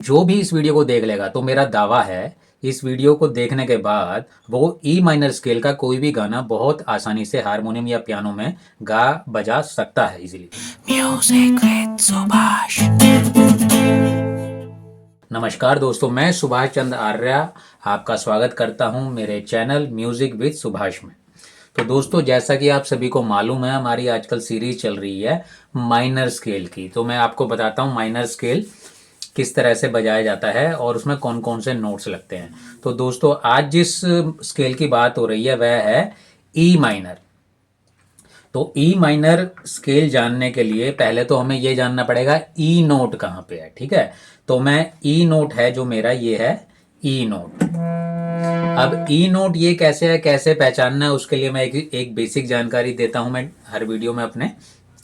जो भी इस वीडियो को देख लेगा तो मेरा दावा है इस वीडियो को देखने के बाद वो ई माइनर स्केल का कोई भी गाना बहुत आसानी से हारमोनियम या पियानो में गा बजा सकता है इजीली। Music with Subhash. नमस्कार दोस्तों, मैं सुभाष चंद्र आर्य आपका स्वागत करता हूं मेरे चैनल म्यूजिक विद सुभाष में। तो दोस्तों, जैसा कि आप सभी को मालूम है, हमारी आजकल सीरीज चल रही है माइनर स्केल की। तो मैं आपको बताता हूं माइनर स्केल किस तरह से बजाया जाता है और उसमें कौन कौन से नोट्स लगते हैं। तो दोस्तों, आज जिस स्केल की बात हो रही है वह है ई माइनर। तो ई माइनर स्केल जानने के लिए पहले तो हमें यह जानना पड़ेगा ई नोट कहाँ पे है। ठीक है, तो मैं ई नोट है जो मेरा ये है ई नोट। अब ई नोट ये कैसे है, कैसे पहचानना है, उसके लिए मैं एक बेसिक जानकारी देता हूं मैं हर वीडियो में अपने।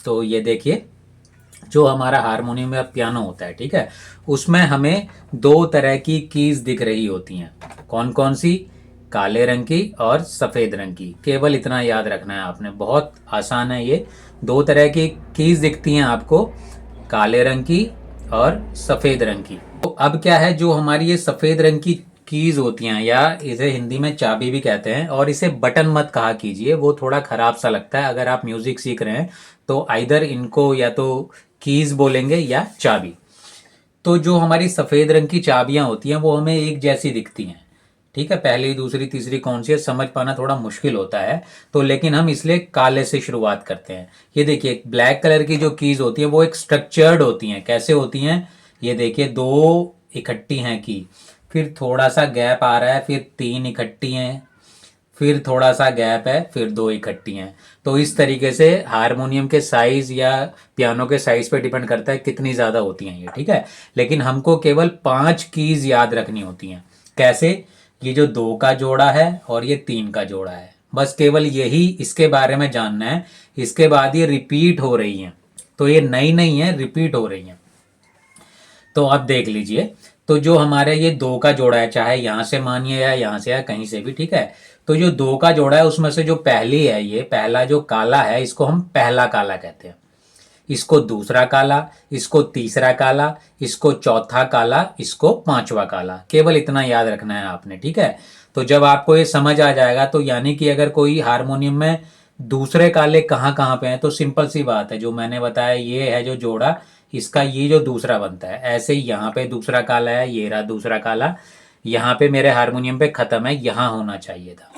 तो ये देखिए, जो हमारा हारमोनियम या पियानो होता है, ठीक है, उसमें हमें दो तरह की कीज दिख रही होती हैं। कौन कौन सी? काले रंग की और सफ़ेद रंग की। केवल इतना याद रखना है आपने, बहुत आसान है ये। दो तरह की कीज दिखती हैं आपको, काले रंग की और सफ़ेद रंग की। तो अब क्या है, जो हमारी ये सफ़ेद रंग की कीज होती हैं, या इसे हिंदी में चाबी भी कहते हैं, और इसे बटन मत कहा कीजिए, वो थोड़ा ख़राब सा लगता है। अगर आप म्यूज़िक सीख रहे हैं तो आइदर इनको या तो कीज बोलेंगे या चाबी। तो जो हमारी सफ़ेद रंग की चाबियां होती हैं वो हमें एक जैसी दिखती हैं। ठीक है, पहली दूसरी तीसरी कौन सी है समझ पाना थोड़ा मुश्किल होता है, तो लेकिन हम इसलिए काले से शुरुआत करते हैं। ये देखिए, ब्लैक कलर की जो कीज होती है वो एक स्ट्रक्चर्ड होती हैं। कैसे होती हैं? ये देखिए, दो इकट्ठी हैं की, फिर थोड़ा सा गैप आ रहा है, फिर तीन इकट्ठी हैं, फिर थोड़ा सा गैप है, फिर दो इकट्ठी हैं। तो इस तरीके से हारमोनियम के साइज या पियानो के साइज पे डिपेंड करता है कितनी ज़्यादा होती हैं ये। ठीक है, लेकिन हमको केवल 5 कीज याद रखनी होती हैं। कैसे? ये जो दो का जोड़ा है और ये तीन का जोड़ा है, बस केवल यही इसके बारे में जानना है। इसके बाद ये रिपीट हो रही हैं, तो ये नई नहीं है, रिपीट हो रही हैं। तो आप देख लीजिए, तो जो हमारे ये दो का जोड़ा है, चाहे यहां से मानिए या यहां से या कहीं से भी, ठीक है, तो जो दो का जोड़ा है उसमें से जो पहली है, ये पहला जो काला है, इसको हम पहला काला कहते हैं। इसको दूसरा काला, इसको तीसरा काला, इसको चौथा काला, इसको पांचवा काला। केवल इतना याद रखना है आपने। ठीक है, तो जब आपको ये समझ आ जाएगा, तो यानी कि अगर कोई हारमोनियम में दूसरे काले कहाँ कहाँ पे हैं, तो सिंपल सी बात है, जो मैंने बताया ये है जो जोड़ा, इसका ये जो दूसरा बनता है, ऐसे ही यहाँ पे दूसरा काला है, ये रहा दूसरा काला, यहाँ पे मेरे हारमोनियम पे खत्म है, यहाँ होना चाहिए था।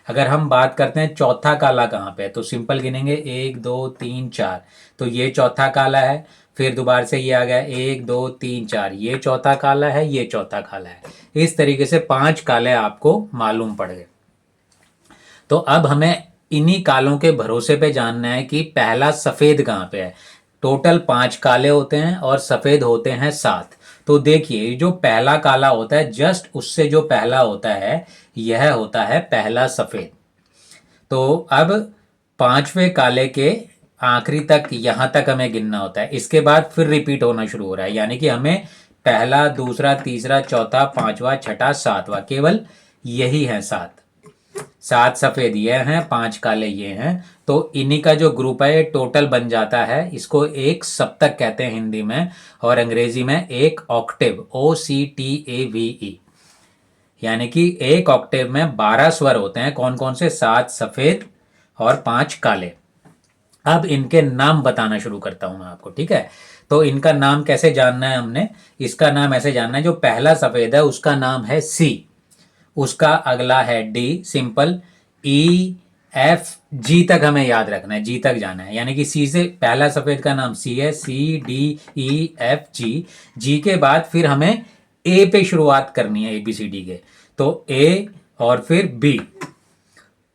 अगर हम बात करते हैं चौथा काला कहाँ पे है, तो सिंपल गिनेंगे, 1 2 3 4, तो ये चौथा काला है। फिर दोबारा से ये आ गया 1 2 3 4, ये चौथा काला है, ये चौथा काला है। इस तरीके से 5 काले आपको मालूम पड़ गए। तो अब हमें इन्हीं कालों के भरोसे पे जानना है कि पहला सफेद कहाँ पे है। टोटल 5 काले होते हैं और सफेद होते हैं 7। तो देखिए, जो पहला काला होता है, जस्ट उससे जो पहला होता है, यह होता है पहला सफेद। तो अब पांचवें काले के आखिरी तक, यहां तक हमें गिनना होता है। इसके बाद फिर रिपीट होना शुरू हो रहा है, यानी कि हमें पहला दूसरा तीसरा चौथा पांचवा छठा सातवां, केवल यही है 7। 7 सफेद ये हैं, 5 काले ये हैं। तो इन्हीं का जो ग्रुप है, ये टोटल बन जाता है, इसको एक सप्तक कहते हैं हिंदी में, और अंग्रेजी में एक ऑक्टेव, OCTAVE। यानी कि एक ऑक्टेव में 12 स्वर होते हैं। कौन कौन से? 7 सफेद और 5 काले। अब इनके नाम बताना शुरू करता हूं मैं आपको। ठीक है, तो इनका नाम कैसे जानना है हमने? इसका नाम ऐसे जानना है, जो पहला सफेद है उसका नाम है सी, उसका अगला है D, simple. E F G तक हमें याद रखना है, जी तक जाना है, यानी कि सी से पहला सफेद का नाम सी है, CDEFG। जी के बाद फिर हमें ए पे शुरुआत करनी है, ABCD के, तो ए और फिर बी।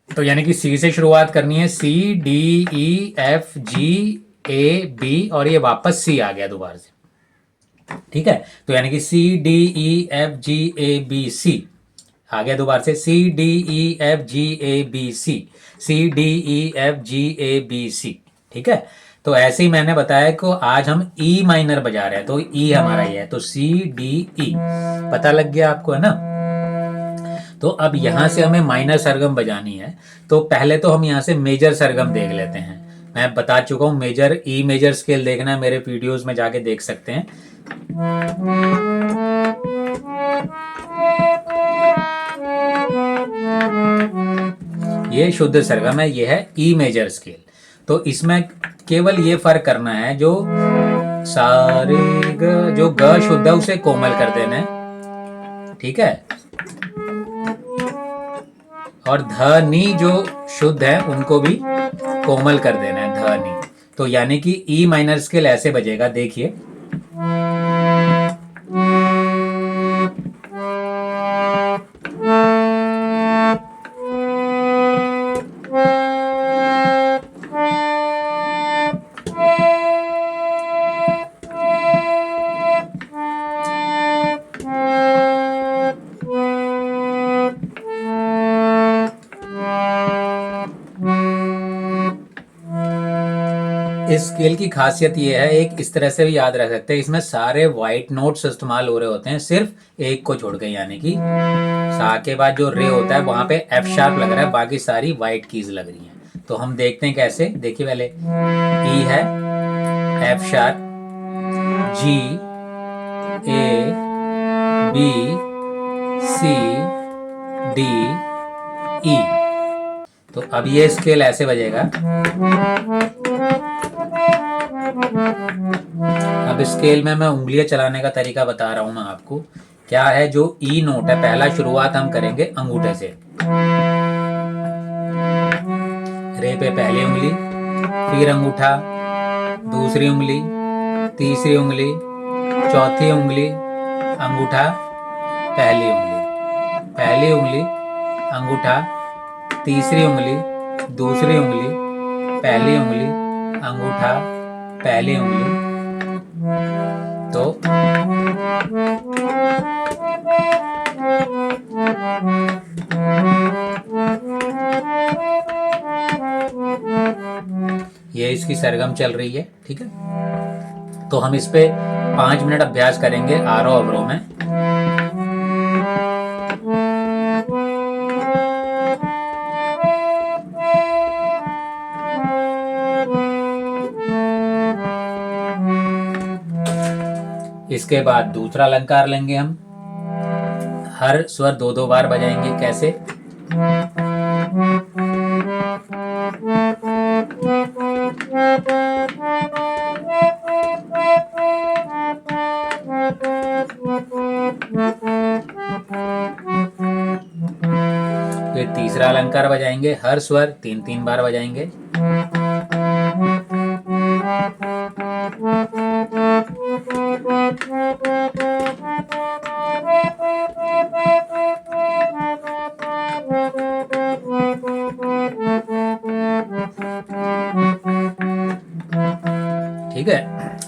तो यानी कि सी से शुरुआत करनी है, CDEFGAB, और ये वापस सी आ गया दोबारा से। ठीक है, तो यानी कि CDEFGABC आ गया दोबारा से, CDEFGABC, CDEFGABC। ठीक है, तो ऐसे ही मैंने बताया कि आज हम ई माइनर बजा रहे हैं, तो ई हमारा ये है, तो CDE पता लग गया आपको, है ना। तो अब यहां से हमें माइनर सरगम बजानी है। तो पहले तो हम यहां से मेजर सरगम देख लेते हैं। मैं बता चुका हूं, मेजर ई मेजर स्केल देखना है, मेरे वीडियोस में जाके देख सकते हैं। ये शुद्ध सरगम है, ये है ई मेजर स्केल। तो इसमें केवल ये फर्क करना है, जो सारे जो ग शुद्ध है उसे कोमल कर देना है, ठीक है, और ध नी जो शुद्ध है उनको भी कोमल कर देना है, ध नी। तो यानी कि ई माइनर स्केल ऐसे बजेगा, देखिए। इस स्केल की खासियत ये है, एक इस तरह से भी याद रख सकते हैं, इसमें सारे वाइट नोट्स इस्तेमाल हो रहे होते हैं, सिर्फ एक को छोड़ के, यानी कि सा के बाद जो रे होता है वहां पे एफ शार्प लग रहा है, बाकी सारी वाइट कीज लग रही हैं। तो हम देखते हैं कैसे। देखिए पहले ई है, एफ शार्प, जी, ए, बी, सी, डी, ई। तो अब ये स्केल ऐसे बजेगा। अब स्केल में मैं उंगलियां चलाने का तरीका बता रहा हूं मैं आपको। क्या है, जो ई नोट है, पहला शुरुआत हम करेंगे अंगूठे से। रे पे पहली उंगली, फिर अंगूठा, दूसरी उंगली, तीसरी उंगली, चौथी उंगली, अंगूठा, पहली उंगली, पहली उंगली, अंगूठा, तीसरी उंगली, दूसरी उंगली, पहली उंगली, अंगूठा, पहली उंगली। तो ये इसकी सरगम चल रही है, ठीक है। तो हम इस पे 5 मिनट अभ्यास करेंगे आरोह अवरोह में। इसके बाद दूसरा अलंकार लेंगे हम, हर स्वर 2-2 बार बजाएंगे। कैसे? फिर तीसरा अलंकार बजाएंगे, हर स्वर 3-3 बार बजाएंगे। ठीक है।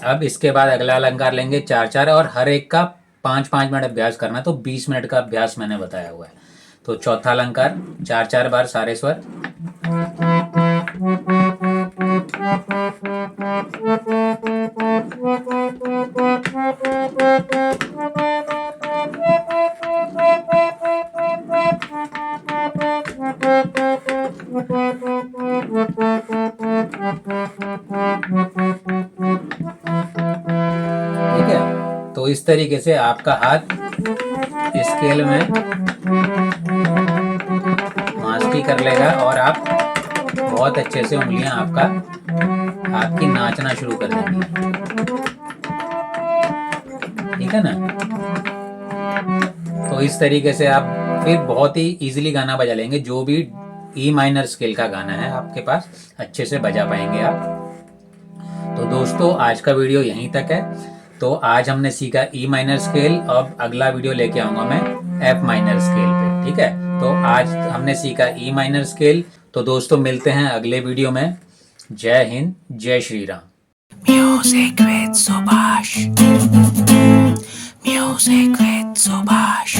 अब इसके बाद अगला अलंकार लेंगे 4-4, और हर एक का 5-5 मिनट अभ्यास करना। तो 20 मिनट का अभ्यास मैंने बताया हुआ है। तो चौथा अलंकार 4-4 बार सारे स्वर। ठीक है। तो इस तरीके से आपका हाथ स्केल में मास्टरी कर लेगा और आप बहुत अच्छे से उंगलियां आपकी नाचना शुरू कर देंगी। ठीक है ना। तो इस तरीके से आप फिर बहुत ही इजीली गाना बजा लेंगे। जो भी ई माइनर स्केल का गाना है आपके पास, अच्छे से बजा पाएंगे आप। तो दोस्तों, आज का वीडियो यहीं तक है। तो आज हमने सीखा ई माइनर स्केल। अब अगला वीडियो लेके आऊंगा मैं एफ माइनर स्केल पे। ठीक है। तो आज हमने सीखा ई माइनर स्केल। तो दोस्तों, मिलते हैं अगले वीडियो में। जय हिंद, जय Shri Ram. Music with Subhash. Music with Subhash.